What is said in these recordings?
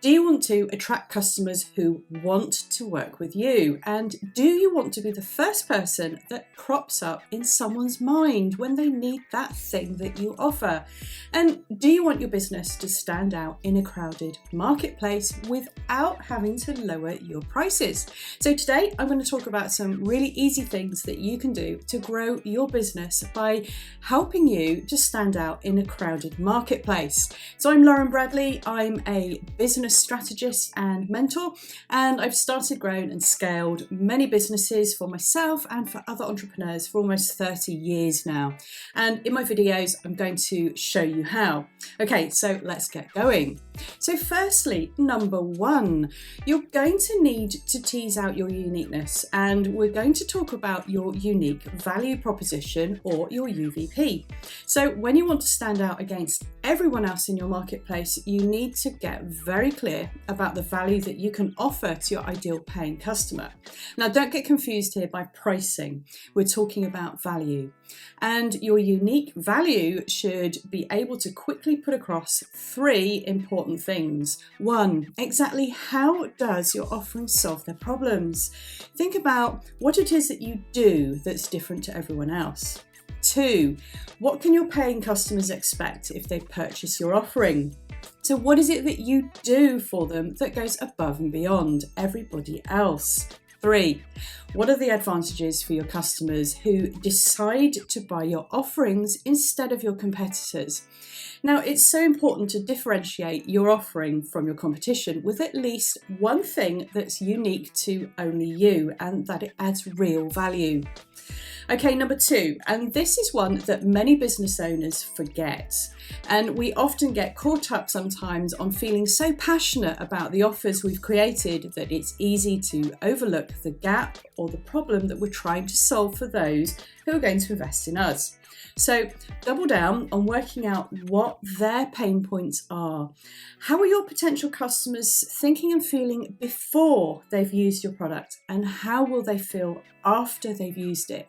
Do you want to attract customers who want to work with you? And do you want to be the first person that crops up in someone's mind when they need that thing that you offer? And do you want your business to stand out in a crowded marketplace without having to lower your prices? So today I'm going to talk about some really easy things that you can do to grow your business by helping you to stand out in a crowded marketplace. So I'm Lor Bradley. I'm a business strategist and mentor, and I've started, grown and scaled many businesses for myself and for other entrepreneurs for almost 30 years now. And in my videos, I'm going to show you how. Okay, so let's get going. So firstly, number one, you're going to need to tease out your uniqueness, and we're going to talk about your unique value proposition, or your UVP. So when you want to stand out against everyone else in your marketplace, you need to get very clear about the value that you can offer to your ideal paying customer. Now, don't get confused here by pricing. We're talking about value. And your unique value should be able to quickly put across three important things. One, exactly how does your offering solve their problems? Think about what it is that you do that's different to everyone else. Two, what can your paying customers expect if they purchase your offering? So what is it that you do for them that goes above and beyond everybody else? Three, what are the advantages for your customers who decide to buy your offerings instead of your competitors? Now, it's so important to differentiate your offering from your competition with at least one thing that's unique to only you and that it adds real value. Okay, number two, and this is one that many business owners forget. And we often get caught up sometimes on feeling so passionate about the offers we've created that it's easy to overlook the gap or the problem that we're trying to solve for those who are going to invest in us. So double down on working out what their pain points are. How are your potential customers thinking and feeling before they've used your product, and how will they feel after they've used it?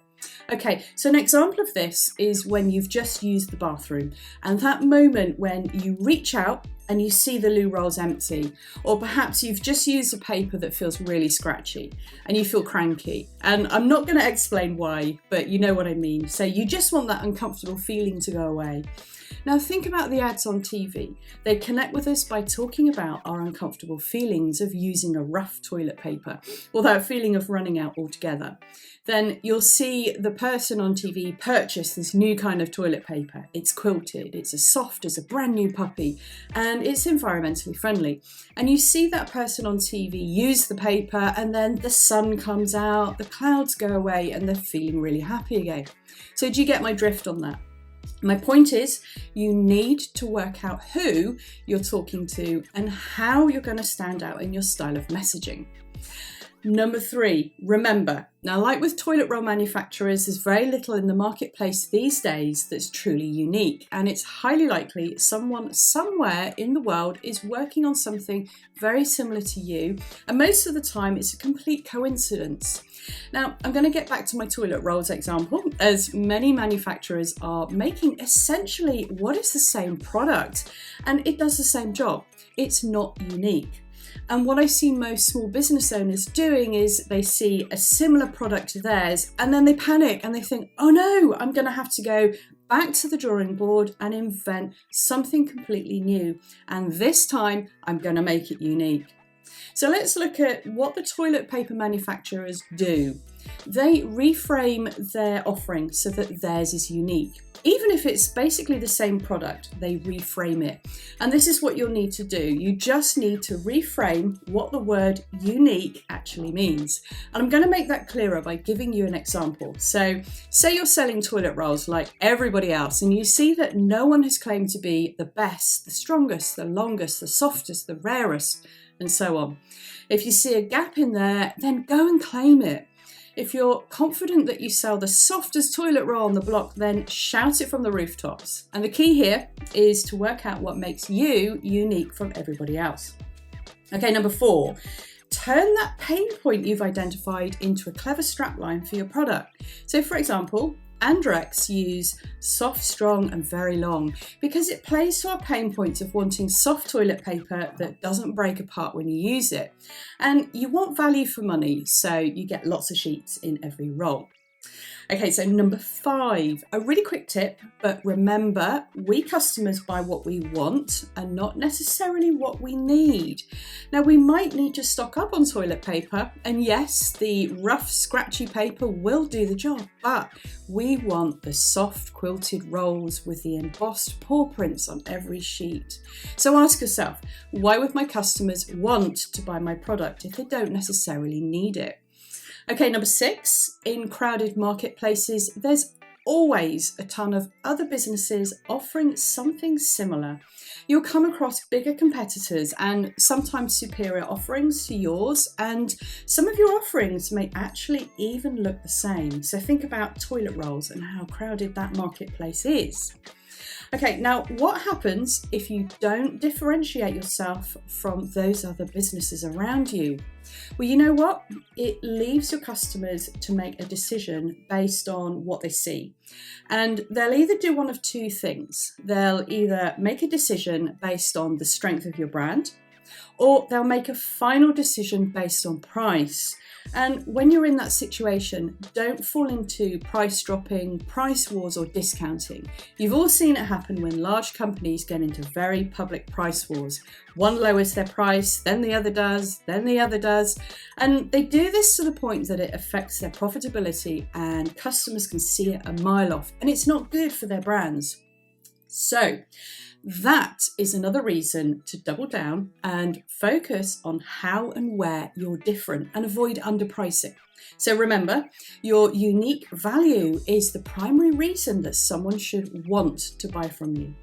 Okay, so an example of this is when you've just used the bathroom, and that moment when you reach out and you see the loo rolls empty, or perhaps you've just used a paper that feels really scratchy and you feel cranky. And I'm not going to explain why, but you know what I mean. So you just want that uncomfortable feeling to go away. Now think about the ads on TV. They connect with us by talking about our uncomfortable feelings of using a rough toilet paper, or that feeling of running out altogether. Then you'll see the person on TV purchase this new kind of toilet paper. It's quilted, it's as soft as a brand new puppy, and it's environmentally friendly. And you see that person on TV use the paper, and then the sun comes out, the clouds go away, and they're feeling really happy again. So do you get my drift on that? My point is, you need to work out who you're talking to and how you're going to stand out in your style of messaging. Number three, remember, now like with toilet roll manufacturers, there's very little in the marketplace these days that's truly unique, and it's highly likely someone somewhere in the world is working on something very similar to you, and most of the time it's a complete coincidence. Now, I'm going to get back to my toilet rolls example, as many manufacturers are making essentially what is the same product, and it does the same job. It's not unique. And what I see most small business owners doing is they see a similar product to theirs, and then they panic and they think, oh no, I'm going to have to go back to the drawing board and invent something completely new. And this time I'm going to make it unique. So let's look at what the toilet paper manufacturers do. They reframe their offering so that theirs is unique. Even if it's basically the same product, they reframe it. And this is what you'll need to do. You just need to reframe what the word unique actually means. And I'm going to make that clearer by giving you an example. So say you're selling toilet rolls like everybody else, and you see that no one has claimed to be the best, the strongest, the longest, the softest, the rarest, and so on. If you see a gap in there, then go and claim it. If you're confident that you sell the softest toilet roll on the block, then shout it from the rooftops. And the key here is to work out what makes you unique from everybody else. Okay, number four, turn that pain point you've identified into a clever strapline for your product. So for example, and Rex use soft, strong and very long because it plays to our pain points of wanting soft toilet paper that doesn't break apart when you use it. And you want value for money, so you get lots of sheets in every roll. Okay, so number 5, a really quick tip, but remember, we customers buy what we want and not necessarily what we need. Now, we might need to stock up on toilet paper, and yes, the rough, scratchy paper will do the job, but we want the soft quilted rolls with the embossed paw prints on every sheet. So ask yourself, why would my customers want to buy my product if they don't necessarily need it? Okay, number 6, in crowded marketplaces, there's always a ton of other businesses offering something similar. You'll come across bigger competitors and sometimes superior offerings to yours, and some of your offerings may actually even look the same. So think about toilet rolls and how crowded that marketplace is. Okay, now what happens if you don't differentiate yourself from those other businesses around you? Well, you know what? It leaves your customers to make a decision based on what they see. And they'll either do one of two things. They'll either make a decision based on the strength of your brand, or they'll make a final decision based on price. And when you're in that situation, don't fall into price dropping, price wars or discounting. You've all seen it happen when large companies get into very public price wars. One lowers their price, then the other does, then the other does. And they do this to the point that it affects their profitability and customers can see it a mile off. And it's not good for their brands. So that is another reason to double down and focus on how and where you're different and avoid underpricing. So remember, your unique value is the primary reason that someone should want to buy from you.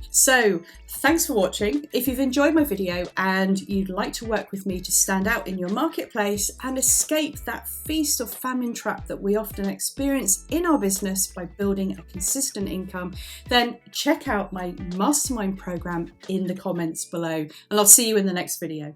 So thanks for watching. If you've enjoyed my video and you'd like to work with me to stand out in your marketplace and escape that feast or famine trap that we often experience in our business by building a consistent income, then check out my mastermind program in the comments below, and I'll see you in the next video.